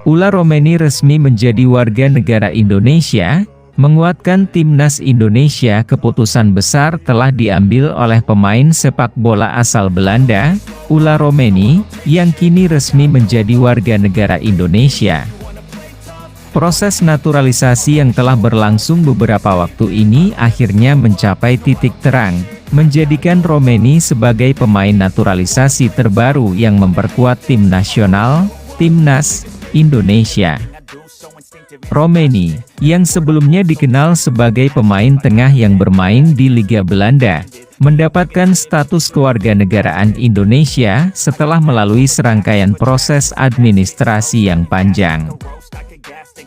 Ula Romeni resmi menjadi warga negara Indonesia, menguatkan timnas Indonesia. Keputusan besar telah diambil oleh pemain sepak bola asal Belanda, Ula Romeni, yang kini resmi menjadi warga negara Indonesia. Proses naturalisasi yang telah berlangsung beberapa waktu ini akhirnya mencapai titik terang, menjadikan Romeni sebagai pemain naturalisasi terbaru yang memperkuat tim nasional, Timnas Indonesia. Romeni, yang sebelumnya dikenal sebagai pemain tengah yang bermain di Liga Belanda, mendapatkan status kewarganegaraan Indonesia setelah melalui serangkaian proses administrasi yang panjang.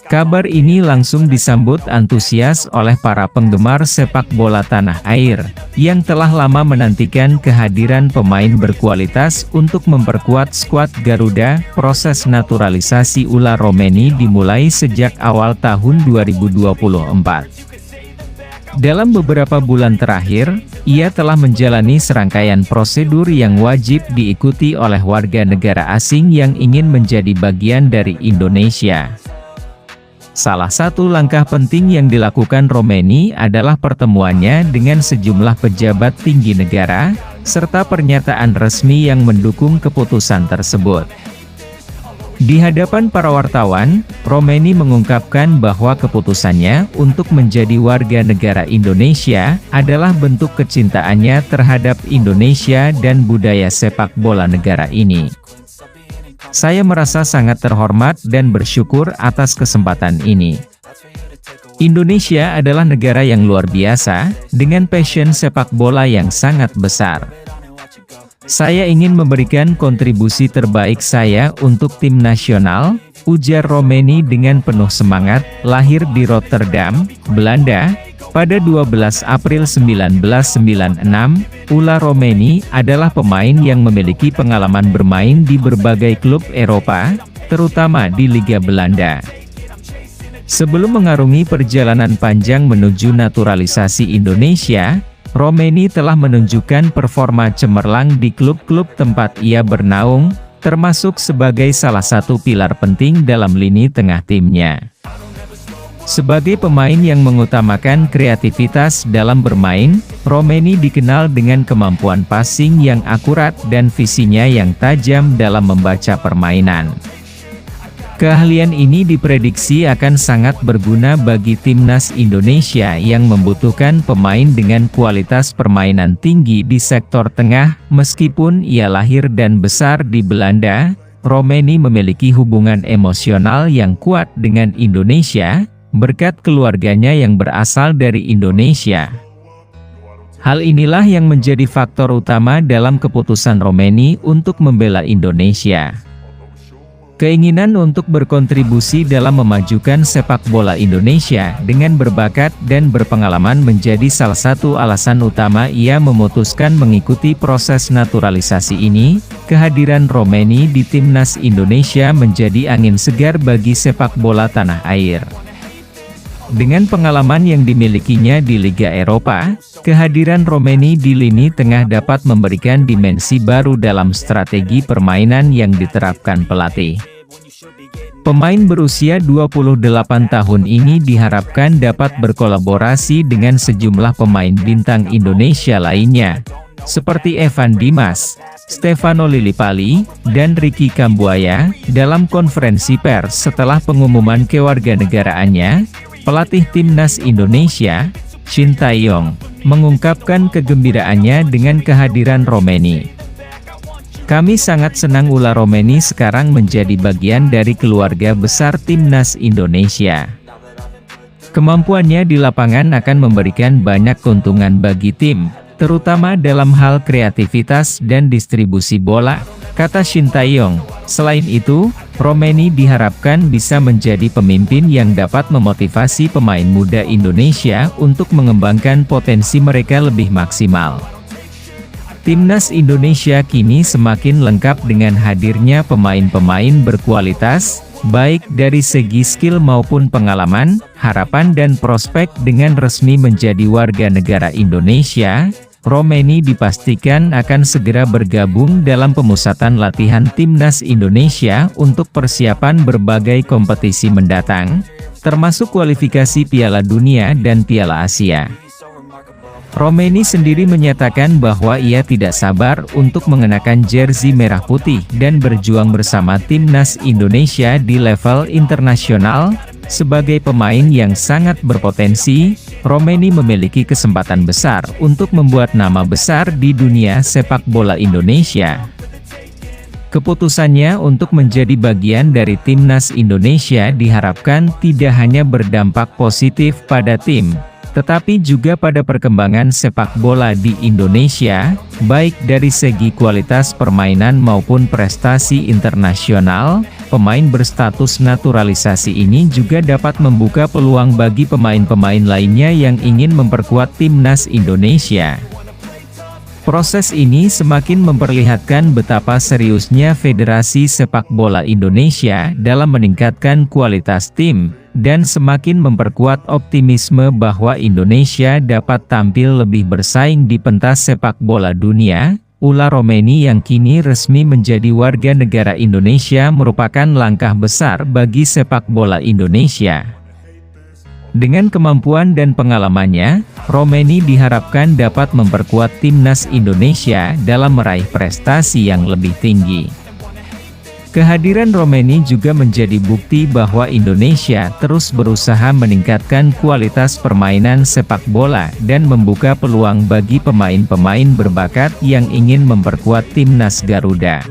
Kabar ini langsung disambut antusias oleh para penggemar sepak bola tanah air, yang telah lama menantikan kehadiran pemain berkualitas untuk memperkuat skuad Garuda. Proses naturalisasi Ula Romeni dimulai sejak awal tahun 2024. Dalam beberapa bulan terakhir, ia telah menjalani serangkaian prosedur yang wajib diikuti oleh warga negara asing yang ingin menjadi bagian dari Indonesia. Salah satu langkah penting yang dilakukan Romeni adalah pertemuannya dengan sejumlah pejabat tinggi negara, serta pernyataan resmi yang mendukung keputusan tersebut. Di hadapan para wartawan, Romeni mengungkapkan bahwa keputusannya untuk menjadi warga negara Indonesia adalah bentuk kecintaannya terhadap Indonesia dan budaya sepak bola negara ini. Saya merasa sangat terhormat dan bersyukur atas kesempatan ini. Indonesia adalah negara yang luar biasa, dengan passion sepak bola yang sangat besar. Saya ingin memberikan kontribusi terbaik saya untuk tim nasional, ujar Romeni dengan penuh semangat. Lahir di Rotterdam, Belanda, pada 12 April 1996, Ula Romeni adalah pemain yang memiliki pengalaman bermain di berbagai klub Eropa, terutama di Liga Belanda. Sebelum mengarungi perjalanan panjang menuju naturalisasi Indonesia, Romeni telah menunjukkan performa cemerlang di klub-klub tempat ia bernaung, termasuk sebagai salah satu pilar penting dalam lini tengah timnya. Sebagai pemain yang mengutamakan kreativitas dalam bermain, Romeni dikenal dengan kemampuan passing yang akurat dan visinya yang tajam dalam membaca permainan. Keahlian ini diprediksi akan sangat berguna bagi timnas Indonesia yang membutuhkan pemain dengan kualitas permainan tinggi di sektor tengah. Meskipun ia lahir dan besar di Belanda, Romeni memiliki hubungan emosional yang kuat dengan Indonesia, berkat keluarganya yang berasal dari Indonesia. Hal inilah yang menjadi faktor utama dalam keputusan Romeni untuk membela Indonesia. Keinginan untuk berkontribusi dalam memajukan sepak bola Indonesia dengan berbakat dan berpengalaman menjadi salah satu alasan utama ia memutuskan mengikuti proses naturalisasi ini. Kehadiran Romeni di timnas Indonesia menjadi angin segar bagi sepak bola tanah air. Dengan pengalaman yang dimilikinya di Liga Eropa, kehadiran Romeni di lini tengah dapat memberikan dimensi baru dalam strategi permainan yang diterapkan pelatih. Pemain berusia 28 tahun ini diharapkan dapat berkolaborasi dengan sejumlah pemain bintang Indonesia lainnya, seperti Evan Dimas, Stefano Lillipali, dan Ricky Kambuaya. Dalam konferensi pers setelah pengumuman kewarganegaraannya, pelatih timnas Indonesia, Shin Tae-yong, mengungkapkan kegembiraannya dengan kehadiran Romeni. Kami sangat senang Ula Romeni sekarang menjadi bagian dari keluarga besar timnas Indonesia. Kemampuannya di lapangan akan memberikan banyak keuntungan bagi tim, terutama dalam hal kreativitas dan distribusi bola, kata Shin Tae-yong. Selain itu, Romeni diharapkan bisa menjadi pemimpin yang dapat memotivasi pemain muda Indonesia untuk mengembangkan potensi mereka lebih maksimal. Timnas Indonesia kini semakin lengkap dengan hadirnya pemain-pemain berkualitas, baik dari segi skill maupun pengalaman. Harapan dan prospek dengan resmi menjadi warga negara Indonesia, Romeni dipastikan akan segera bergabung dalam pemusatan latihan timnas Indonesia untuk persiapan berbagai kompetisi mendatang, termasuk kualifikasi Piala Dunia dan Piala Asia. Romeni sendiri menyatakan bahwa ia tidak sabar untuk mengenakan jersey merah putih dan berjuang bersama timnas Indonesia di level internasional. Sebagai pemain yang sangat berpotensi, Romeni memiliki kesempatan besar untuk membuat nama besar di dunia sepak bola Indonesia. Keputusannya untuk menjadi bagian dari timnas Indonesia diharapkan tidak hanya berdampak positif pada tim, tetapi juga pada perkembangan sepak bola di Indonesia, baik dari segi kualitas permainan maupun prestasi internasional. Pemain berstatus naturalisasi ini juga dapat membuka peluang bagi pemain-pemain lainnya yang ingin memperkuat timnas Indonesia. Proses ini semakin memperlihatkan betapa seriusnya Federasi Sepak Bola Indonesia dalam meningkatkan kualitas tim, dan semakin memperkuat optimisme bahwa Indonesia dapat tampil lebih bersaing di pentas sepak bola dunia. Ulah Romeni yang kini resmi menjadi warga negara Indonesia merupakan langkah besar bagi sepak bola Indonesia. Dengan kemampuan dan pengalamannya, Romeni diharapkan dapat memperkuat timnas Indonesia dalam meraih prestasi yang lebih tinggi. Kehadiran Romeni juga menjadi bukti bahwa Indonesia terus berusaha meningkatkan kualitas permainan sepak bola dan membuka peluang bagi pemain-pemain berbakat yang ingin memperkuat timnas Garuda.